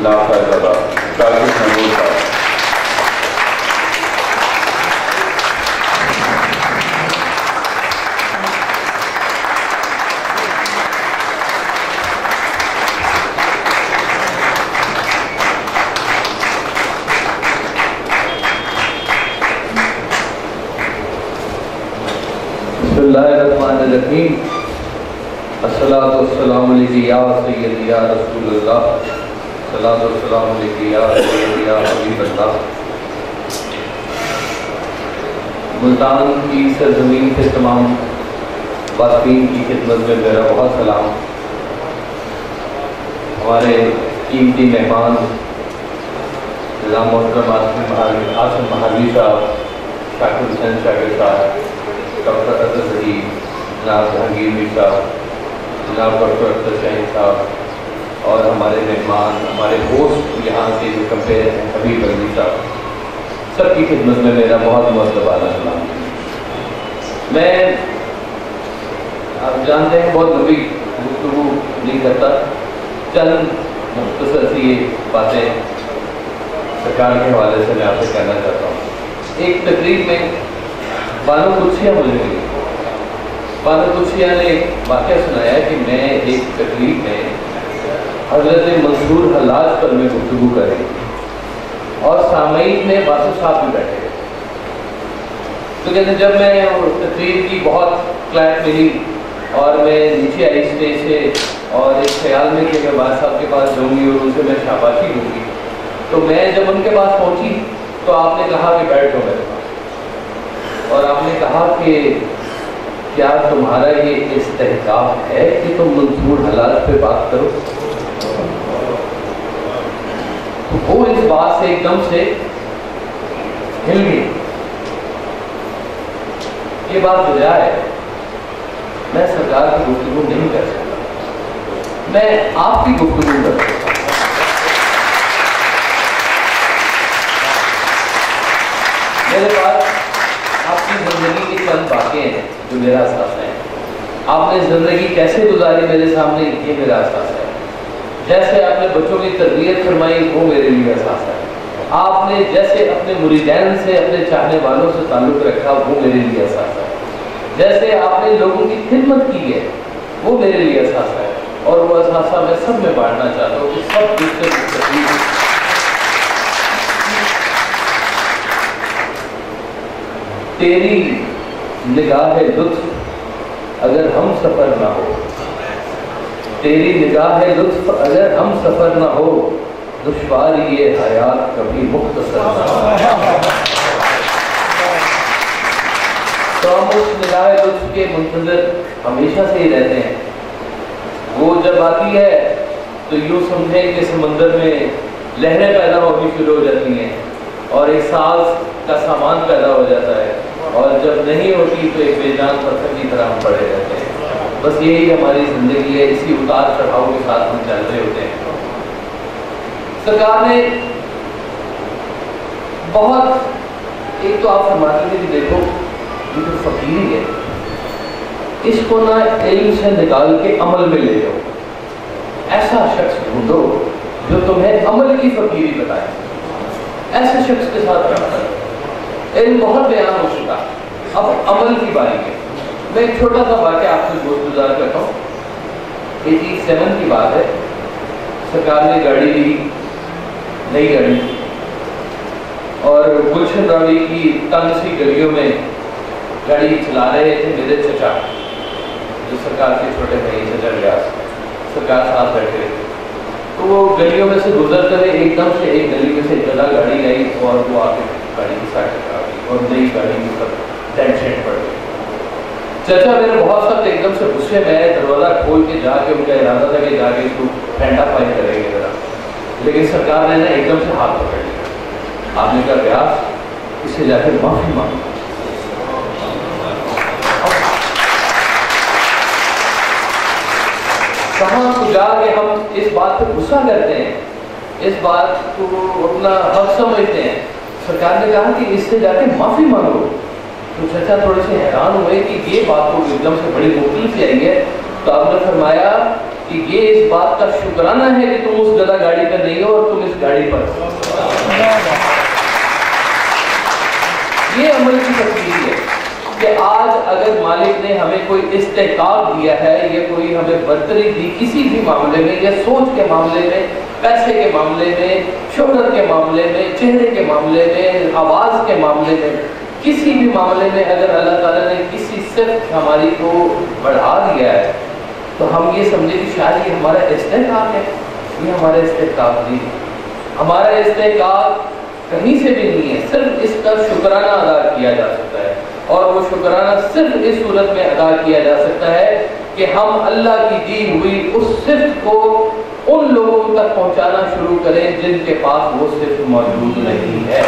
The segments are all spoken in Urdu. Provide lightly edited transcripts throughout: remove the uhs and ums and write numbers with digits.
لاکھ صاحبہ ڈاکٹر محمود صاحب. بسم اللہ الرحمن الرحیم. الصلاۃ والسلام علیک یا سیدی یا رسول اللہ. الصلاۃ والسلام علیک یا سیدی یا حبیب اللہ. ملتان کی سرزمین سے تمام واقفین کی خدمت میں میرا بہت سلام. ہمارے قیمتی مہمان نظام محترم آصم مہاروی صاحب، شاکر حسین شاکر صاحب، ڈاکٹر اظہر ظہیر، جناب جہانگیر میر صاحب، جناب ڈاکٹر اختر شاہین صاحب، اور ہمارے مہمان، ہمارے ہوسٹ یہاں کے جو کمپیئر ہیں حبیب علی صاحب، سب کی خدمت میں میرا بہت مؤدبانہ سلام. میں آپ جانتے ہیں بہت لمبی گفتگو نہیں کرتا، چند مختصر سی باتیں سرکار کے حوالے سے میں آپ سے کہنا چاہتا ہوں. ایک تقریب میں بانو قدسیہ مجھے ملی. بانو قدسیہ نے ایک واقعہ سنایا کہ میں ایک تقریب میں حضرت منصور حلاج پر میں گفتگو کر رہی تھی اور سامعین میں واسف صاحب بھی بیٹھے گئے. تو کہتے ہیں جب میں تقریر کی بہت کلائٹ ملی اور میں نیچے آئی اسٹیج سے اور ایک خیال میں کہ میں واسف صاحب کے پاس جاؤں گی اور ان سے میں شاباشی لوں گی، تو میں جب ان کے پاس پہنچی تو آپ نے کہا کہ بیٹھ جاؤ میرے پاس، اور آپ نے کہا کہ کیا تمہارا یہ استحقاق ہے کہ تم منصور حلاج پہ بات کرو؟ تو وہ اس بات سے ایک دم سے ہل گئی. یہ بات بجائے میں سرکار کی گفتگو نہیں کر سکتا، میں آپ کی گفتگو کر سکتا ہوں. میرے پاس آپ کی زندگی کی چند واقعے ہیں جو میرا احساس ہے. آپ نے زندگی کیسے گزاری میرے سامنے، یہ میرا احساس ہے. جیسے آپ نے بچوں کی تربیت فرمائی وہ میرے لیے احساس ہے. آپ نے جیسے اپنے مریدین سے، اپنے چاہنے والوں سے تعلق رکھا وہ میرے لیے احساس ہے. جیسے آپ نے لوگوں کی خدمت کی ہے وہ میرے لیے احساس ہے. اور وہ احساسہ میں سب میں بانٹنا چاہتا ہوں کہ سب دوسرے تیری نگاہ لطف اگر ہم سفر نہ ہو، تیری نگاہ لطف اگر ہم سفر نہ ہو، دشواری یہ حیات کبھی مختصر نہ ہو. تو ہم اس نگاہ لطف کے منتظر ہمیشہ سے ہی رہتے ہیں. وہ جب آتی ہے تو یوں سمجھیں کہ سمندر میں لہریں پیدا ہونی شروع ہو جاتی ہیں اور ایک ساز کا سامان پیدا ہو جاتا ہے، اور جب نہیں ہوتی تو ایک بے جان پتھر کی طرح ہم پڑے رہتے ہیں. بس یہی ہماری زندگی ہے، اسی اتار چڑھاؤ کے ساتھ ہم چل رہے ہوتے ہیں. سرکار نے بہت ایک تو آپ فرماتے تھے کہ دیکھو یہ جو فقیری ہے اس کو نہ علم سے نکال کے عمل میں لے جاؤ. ایسا شخص ڈھونڈو جو تمہیں عمل کی فقیری بتائے، ایسے شخص کے ساتھ رابطہ کرو. علم بہت بیان ہو چکا، اب عمل کی باری ہے. میں ایک چھوٹا سا واقعہ آپ سے گزار کرتا ہوں. 87 کی بات ہے. سرکار نے گاڑی لی، نئی گاڑی، اور گلشن راوی کی تنگ سی گلیوں میں گاڑی چلا رہے تھے میرے چچا جو سرکار کے چھوٹے بھائی چچا ریاض، سرکار ساتھ بیٹھے تھے. تو وہ گلیوں میں سے گزرتے ہوئے ایک دم سے ایک گلی میں سے جگہ گاڑی آئی اور وہ آ کے گاڑی کی سائڈ ٹکرا گئی اور نئی گاڑی کی اوپر ٹینٹ شینٹ پڑ گئی. چچا میرے بہت سخت ایک دم سے غصے میں دروازہ کھول کے جا کے ان کا ارادہ تھا کہ جا کے اس کو پھینٹا پائی کریں گے ذرا، لیکن سرکار نے نا ایک دم سے ہاتھ پکڑ لیا. آپ نے کہا ریاض اس سے جا کے معافی مانگو. کہاں کو جا کے ہم اس بات پہ غصہ کرتے ہیں، اس بات کو اپنا حق سمجھتے ہیں. سرکار نے کہا کہ اس سے جا کے معافی مانگو. تو چچا تھوڑے سے حیران ہوئے کہ یہ بات کو ایک دم سے بڑی مختلف آئی ہے. تو آپ نے فرمایا کہ یہ اس بات کا شکرانہ ہے کہ تم اس گدھا گاڑی پر نہیں ہو اور تم اس گاڑی پر۔ یہ عمل کی تفصیل ہے کہ آج اگر مالک نے ہمیں کوئی استحقاق دیا ہے یا کوئی ہمیں برتری دی کسی بھی معاملے میں، یا سوچ کے معاملے میں، پیسے کے معاملے میں، شہرت کے معاملے میں، چہرے کے معاملے میں، آواز کے معاملے میں، کسی بھی معاملے میں اگر اللہ تعالیٰ نے کسی صفت ہماری کو بڑھا دیا ہے تو ہم یہ سمجھے کہ شاید یہ ہمارا استحقاق ہے۔ یہ ہمارا استحقاق نہیں ہے، ہمارا استحقاق کہیں سے بھی نہیں ہے، صرف اس کا شکرانہ ادا کیا جا سکتا ہے، اور وہ شکرانہ صرف اس صورت میں ادا کیا جا سکتا ہے کہ ہم اللہ کی دی ہوئی اس صفت کو ان لوگوں تک پہنچانا شروع کریں جن کے پاس وہ صفت موجود نہیں ہے۔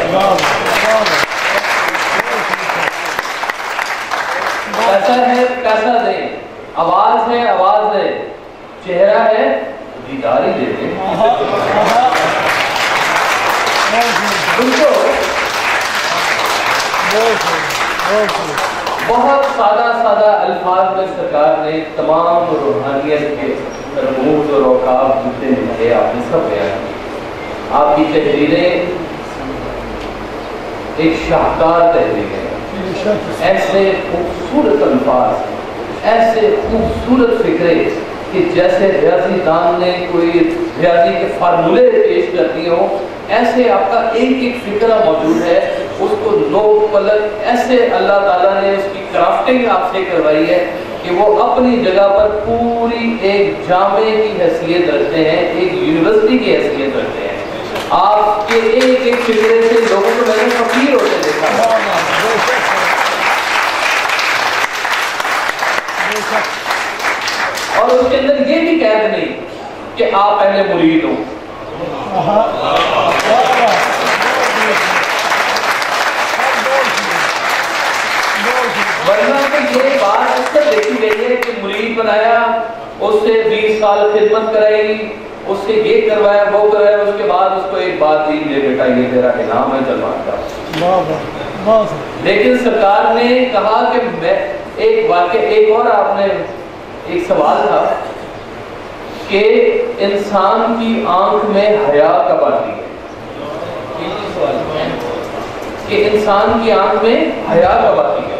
پیسہ ہے پیسہ دیں، آواز ہے آواز دیں، چہرہ ہے دیدار ہی دے دیں۔ بہت سادہ سادہ الفاظ میں سرکار نے تمام روحانیت کے رموز اور اوقاف جتنے لکھے آپ نے سب بیان کی۔ آپ کی تحریریں ایک شاہکار تحریر ہے، ایسے خوبصورت الفاظ، ایسے خوبصورت فکرے کہ جیسے ریاضی دان نے کوئی ریاضی کے فارمولے پیش کر دیے ہوں، ایسے آپ کا ایک ایک فکرہ موجود ہے، اس کو نو پلک ایسے اللہ تعالیٰ نے اس کی کرافٹنگ آپ سے کروائی ہے کہ وہ اپنی جگہ پر پوری ایک جامع کی حیثیت رکھتے ہیں، ایک یونیورسٹی کی حیثیت رکھتے ہیں۔ آپ کے ایک ایک فکرے سے لوگوں کو میں نے فقیر ہوتے دیکھا، اور اس کے اندر یہ بھی قید نہیں کہ آپ پہلے مرید ہو۔ ورنہ کہ یہ بات اکثر دیکھی گئی ہے کہ مرید بنایا، اس سے 20 سال خدمت کرائی، اس سے یہ کروایا وہ کروایا، اس کے بعد اس کو ایک بات دی، لے بیٹا یہ تیرا انعام ہے سلمان کا۔ لیکن سرکار نے کہا کہ میں ایک واقعہ، ایک اور آپ نے ایک سوال تھا کہ انسان کی آنکھ میں حیا کب آتی ہے، کہ انسان کی آنکھ میں حیا کب آتی ہے؟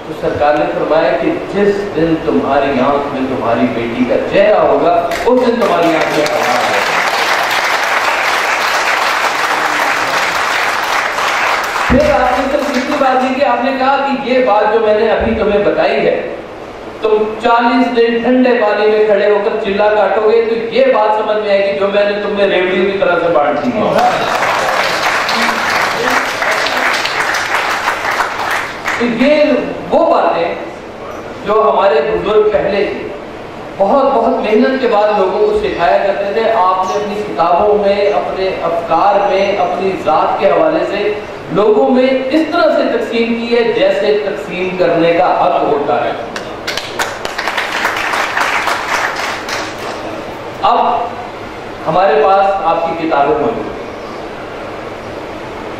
تو سرکار نے فرمایا کہ جس دن تمہاری آنکھ میں تمہاری بیٹی کا چہرہ ہوگا اس دن تمہاری آنکھ میں حیا ہوگا۔ پھر آپ نے صرف اتنی بات دی کہ آپ نے کہا کہ یہ بات جو میں نے ابھی تمہیں بتائی ہے، تم 40 دن ٹھنڈے پانی میں کھڑے ہو کر چلا کاٹو گے تو یہ بات سمجھ میں آئے گی جو میں نے تمہیں ریوڑیوں کی طرح سے بانٹ دی ہے۔ تو یہ وہ باتیں جو ہمارے بزرگ پہلے تھے، بہت بہت محنت کے بعد لوگوں کو سکھایا کرتے تھے، آپ نے اپنی کتابوں میں، اپنے افکار میں، اپنی ذات کے حوالے سے لوگوں میں اس طرح سے تقسیم کی ہے جیسے تقسیم کرنے کا حق ہوتا ہے۔ اب ہمارے پاس آپ کی کتابیں موجود ہیں،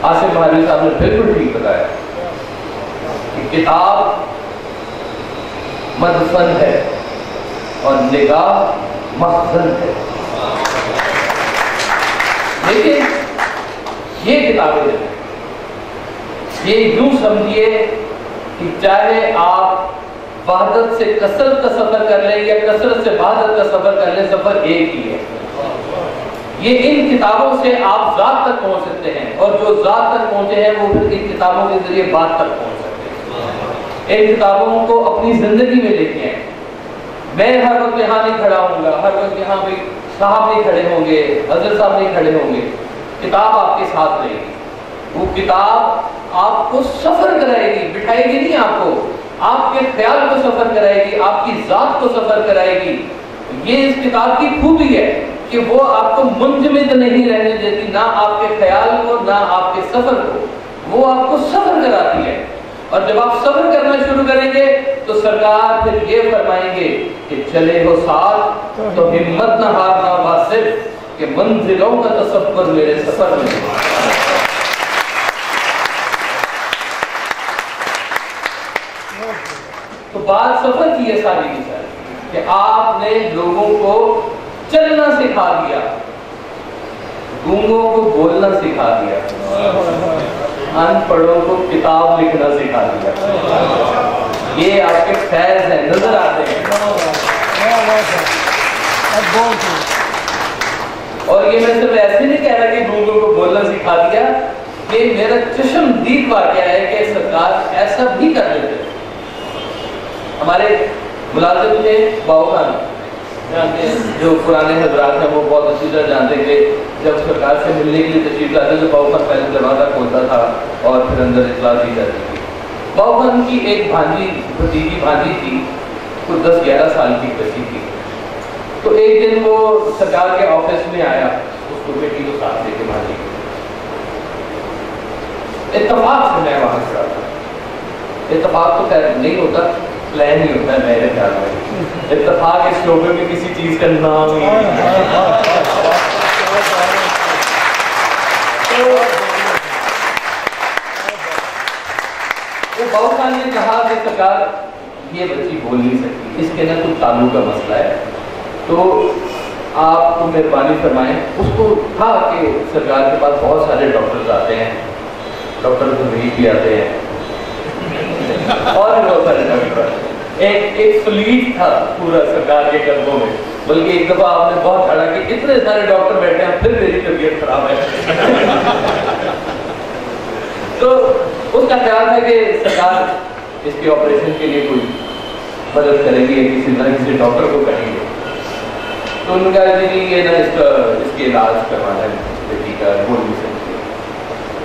آصف مہاجر صاحب نے بالکل ٹھیک بتایا کہ کتاب مدفن ہے اور نگاہ مخزن ہے، لیکن یہ کتابیں یہ یوں سمجھیے کہ چاہے آپ وحدت سے کثرت کا سفر کر لیں یا کثرت سے وحدت کا سفر کر لیں، سفر ایک ہی ہے۔ یہ ان کتابوں سے آپ ذات تک پہنچ سکتے ہیں، اور جو ذات تک پہنچے ہیں وہ پھر ان کتابوں کے ذریعے بات تک پہنچ سکتے ہیں۔ ان کتابوں کو اپنی زندگی میں لے کے آئیں۔ میں ہر وقت یہاں نہیں کھڑا ہوں گا، ہر وقت یہاں بھی صاحب نہیں کھڑے ہوں گے، حضرت صاحب نہیں کھڑے ہوں گے، کتاب آپ کے ساتھ رہے گی۔ وہ کتاب آپ کو سفر کرائے گی، بٹھائے گی نہیں آپ کو، آپ کے خیال کو سفر کرائے گی، آپ کی ذات کو سفر کرائے گی۔ یہ اس کتاب کی خوبی ہے کہ وہ آپ کو منجمد نہیں رہنے دیتی، نہ آپ کے خیال کو نہ آپ کے سفر کو، وہ آپ کو سفر کراتی ہے۔ اور جب آپ سفر کرنا شروع کریں گے تو سرکار پھر یہ فرمائیں گے کہ چلے ہو ساتھ تو ہمت نہ ہارنا واصل، کہ منزلوں کا تصور میرے سفر میں۔ تو بات سفر کی ہے ساری کی ساری، کہ آپ نے لوگوں کو چلنا سکھا دیا، گونگوں کو بولنا سکھا دیا، ان پڑھوں کو کتاب لکھنا سکھا دیا. یہ آپ کے فیض ہیں، نظر آتے ہیں. اور یہ میں صرف ایسے نہیں کہہ رہا کہ گونگوں کو بولنا سکھا دیا، یہ میرا چشمدید واقعہ ہے کہ سرکار ایسا بھی کر لیتے. ہمارے ملازم تھے باؤ خان، جو پرانے حضرات ہیں وہ بہت اچھی طرح جانتے کہ جب سرکار سے ملنے کے لیے تشریف لاتے تو باؤ خان پہلے دروازہ کھولتا تھا اور پھر اندر اطلاع دی جاتی تھی. باؤ خان کی ایک بھتیجی بھانجی تھی، کوئی 10-11 سال کی بچی تھی. تو ایک دن وہ سرکار کے آفس میں آیا، اس کو بیٹی کو ساتھ لے کے بھانجی. اتفاق سے میں وہاں کھڑا تھا. اتفاق تو خیر نہیں ہوتا، پلان ہی ہوتا ہے میرے خیال میں. اتفاق اس شعبے میں کسی چیز کا نام ہی نہیں ہے. وہ باؤ خان نے کہا کہ سرکار یہ بچی بول نہیں سکتی، اس کے نہ کچھ تعلق کا مسئلہ ہے، تو آپ کو مہربانی فرمائیں. اس کو تھا کہ سرکار کے پاس بہت سارے ڈاکٹرز آتے ہیں، ڈاکٹر بھی آتے ہیں اور بہت سارے ڈاکٹر. ایک فلیٹ تھا پورا سرکار کے قدموں میں. بلکہ ایک دفعہ آپ نے بہت کھڑا کہ اتنے سارے ڈاکٹر بیٹھے ہیں پھر میری طبیعت خراب ہے. تو اس کا خیال ہے کہ سرکار اس کے آپریشن کے لیے کوئی مدد کریں گے، کسی ڈاکٹر کو کہیں گے. تو انہوں نے کہا جی یہ نا اس کے علاج کروانا ہے بیٹی کا، بول نہیں سکتی.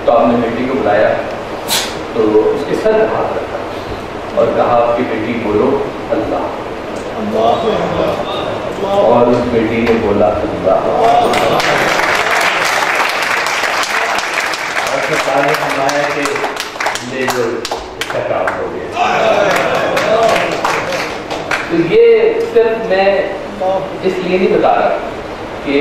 تو آپ نے بیٹی کو بلایا تو اس کے سر پہ ہاتھ رکھا اور کہا آپ کی بیٹی بولو اللہ. اور اس بیٹی نے بولا اللہ. اور سرکار نے فرمایا کہ لے جو اس کا کام ہو گیا. تو یہ صرف میں اس لیے نہیں بتا رہا کہ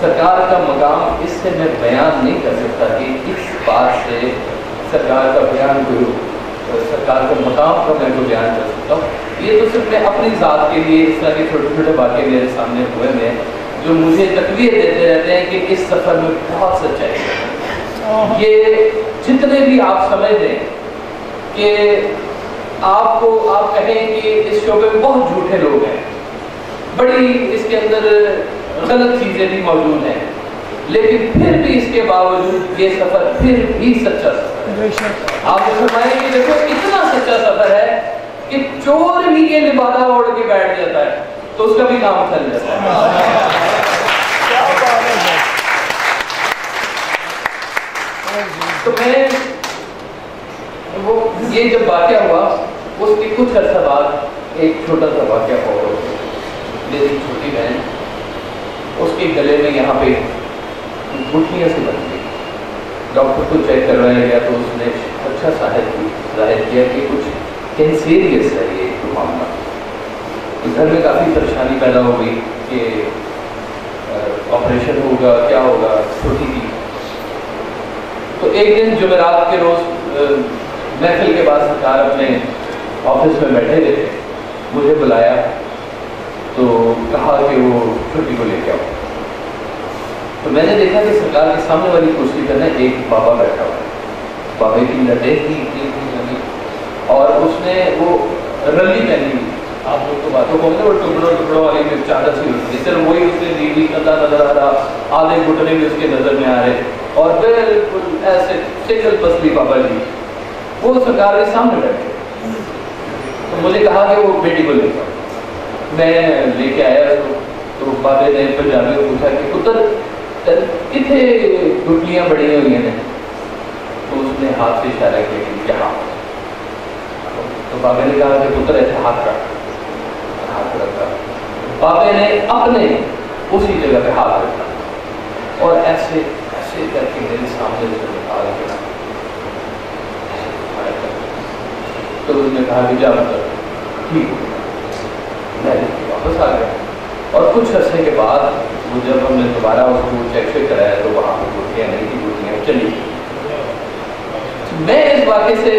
سرکار کا مقام اس سے میں بیان نہیں کر سکتا کہ اس بات سے سرکار کا بیان کوئی، سرکار کا مقام کا میں کوئی بیان کر سکتا ہوں. یہ تو صرف میں اپنی ذات کے لیے اس طرح کے چھوٹے چھوٹے واقعے میرے سامنے ہوئے ہیں جو مجھے تقویت دیتے رہتے ہیں کہ اس سفر میں بہت سچائی ہے. یہ جتنے بھی آپ سمجھ لیں کہ آپ کہیں کہ اس شعبے میں بہت جھوٹے لوگ ہیں، بڑی اس کے اندر غلط چیزیں بھی موجود ہیں، لیکن پھر بھی اس کے باوجود یہ سفر پھر بھی سچا سفر ہے. آپ نے فرمایا کہ دیکھو اتنا سچا سفر ہے کہ چور بھی یہ لبادہ اوڑھ کے بیٹھ جاتا ہے تو اس کا بھی کام چل جاتا ہے. تو میں وہ یہ جب واقعہ ہوا اس کے کچھ عرصہ بعد ایک چھوٹا سا واقعہ ہوا. میری چھوٹی بہن، اس کے گلے میں یہاں پہ گٹھلیاں سے بن گئی. ڈاکٹر کو چیک کروایا گیا تو اس نے اچھا ظاہر کیا کہ کچھ کینسیریس ہے یہ معاملہ. گھر میں کافی پریشانی پیدا ہو گئی کہ آپریشن ہوگا کیا ہوگا، چھوٹی تھی. تو ایک دن جمعرات کے روز محفل کے بعد سرکار اپنے آفس میں بیٹھے ہوئے تھے، مجھے بلایا تو کہا کہ وہ چھٹی کو لے کے آؤ. تو میں نے دیکھا کہ سرکار کے سامنے والی کرسی پر ایک بابا بیٹھا ہوا ہے. بابے کی لٹیں تھی اور اس نے وہ رلی پہنی ہوئی. آپ لوگ تو باتوں کو وہ ٹکڑوں والی میں چادر سی ہوتی ہے، صرف وہی اس نے نیلی کندھا نظر آ رہا، آدھے گھٹنے بھی اس کے نظر میں آ رہے اور بالکل ایسے سنگل پسلی بابا جی وہ سرکار کے سامنے بیٹھے. تو مجھے کہا کہ وہ بیٹی کو لے کر میں لے کے آیا اس کو. تو بابے نے پنجابی کو پوچھا کہ پتر کتنے گٹلیاں بڑی ہوئی ہیں. تو اس نے ہاتھ سے اشارہ کیا کہ یہاں. تو بابے نے کہا کہ پتر ایسے ہاتھ رکھا. بابے نے اپنے اسی جگہ پہ ہاتھ رکھا اور ایسے ایسے کر کے میرے سامنے سے نکال کے. تو اس نے کہا کہ جا مطلب ٹھیک ہو. میں واپس آ گیا اور کچھ عرصے کے بعد وہ جب ہم نے دوبارہ اس کو چیک کرایا تو وہاں پہ گٹلیاں نہیں تھی، گٹلیاں چلی. میں اس واقعے سے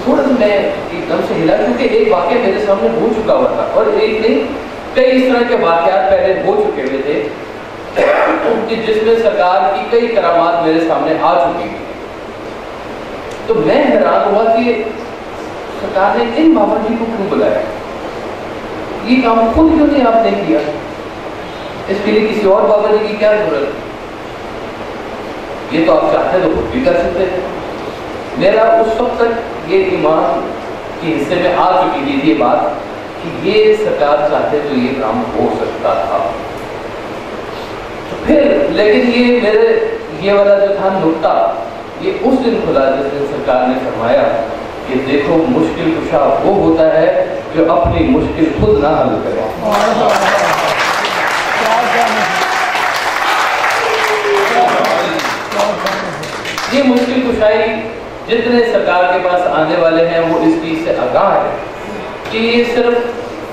تھوڑا سا میں ایک دم سے ہلا کیونکہ ایک واقعہ میرے سامنے ہو چکا ہوا تھا، اور ایک نہیں کئی اس طرح کے واقعات پہلے ہو چکے ہوئے تھے جس میں سرکار کی کئی کرامات میرے سامنے آ چکی تھی۔ تو میں حیران ہوا کہ سرکار نے ان بابا جی کو کیوں بلایا، یہ کام خود کیوں نہیں آپ نے کیا، اس کے لیے کسی اور بابا جی کی کیا ضرورت، یہ تو آپ چاہتے تو خود بھی کر سکتے تھے۔ میرا اس وقت تک یہ ایمان کے حصے میں آ چکی تھی یہ بات کہ یہ سرکار چاہتے تو یہ کام ہو سکتا تھا۔ پھر لیکن یہ میرے یہ والا جو تھا نکتہ، یہ اس دن کھلا جس دن سرکار نے فرمایا کہ دیکھو مشکل کشا وہ ہوتا ہے جو اپنی مشکل خود نہ حل کرے۔ یہ مشکل کشائی جتنے سرکار کے پاس آنے والے ہیں وہ اس چیز سے آگاہ ہے کہ یہ صرف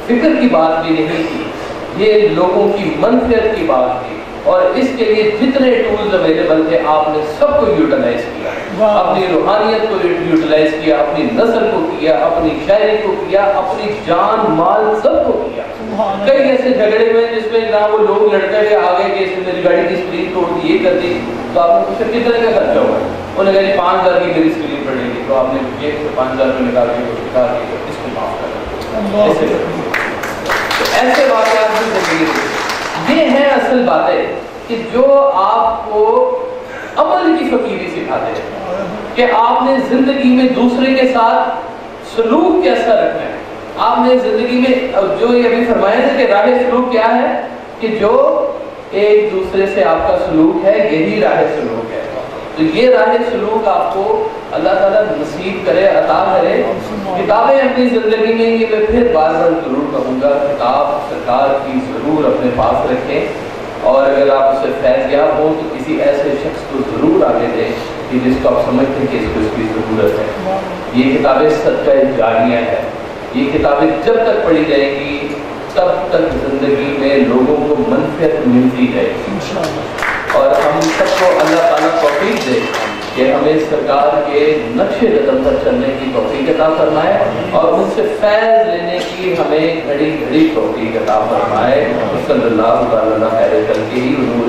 فکر کی بات بھی نہیں تھی، یہ لوگوں کی منفعت کی بات تھی، اور اس کے لیے جتنے ٹولز اویلیبل تھے آپ نے سب کو یوٹیلائز کیا، اپنی روحانیت کو یوٹیلائز کیا، اپنی نثر کو کیا، اپنی شاعری کو کیا، اپنی جان مال سب کو کیا۔ کئی ایسے جھگڑے ہوئے جس میں نہ وہ لوگ لڑکے ہوئے آگے کہ اس نے میری گاڑی کی اسکرین توڑ دی، یہ کر دی، تو آپ نے پوچھا کتنے کا خرچہ ہوا، انہوں نے کہا جی 5,000 کی میری اسکرین پڑے گی، تو آپ نے جیب سے 5,000 روپئے نکال کے کہا کہ اس کو معاف کر دو۔ ایسے واقعات بھی زندگی میں یہ ہیں اصل باتیں کہ جو آپ کو عمل کی فقیری سکھاتے ہیں کہ آپ نے زندگی میں دوسرے کے ساتھ سلوک کیسا رکھنا ہے۔ آپ نے زندگی میں جو یہ ابھی فرمایا تھا کہ راہ سلوک کیا ہے، کہ جو ایک دوسرے سے آپ کا سلوک ہے یہی راہ سلوک ہے۔ تو یہ راہ سلوک آپ کو اللہ تعالیٰ نصیب کرے، عطا کرے۔ کتابیں اپنی زندگی میں یہ میں پھر بار بار ضرور کہوں گا، کتاب سرکار کی ضرور اپنے پاس رکھیں، اور اگر آپ اسے فیض یاب ہوں تو کسی ایسے شخص کو ضرور آگے دیں کہ جس کو آپ سمجھتے ہیں کہ اس کو اس کی ضرورت ہے۔ یہ کتابیں صدقہ جاریہ ہیں، یہ کتابیں جب تک پڑھی جائیں گی تب تک زندگی میں لوگوں کو منفعت ملتی جائے گی، اور ہم سب کو اللہ تعالیٰ توفیق دے کہ ہمیں سرکار کے نقش قدم پر چلنے کی توفیق عطا فرمائے، اور ان سے فیض لینے کی ہمیں گھڑی گھڑی توفیق عطا فرمائے۔ صلی اللہ علیہ وسلم خیر کل کے ہی نور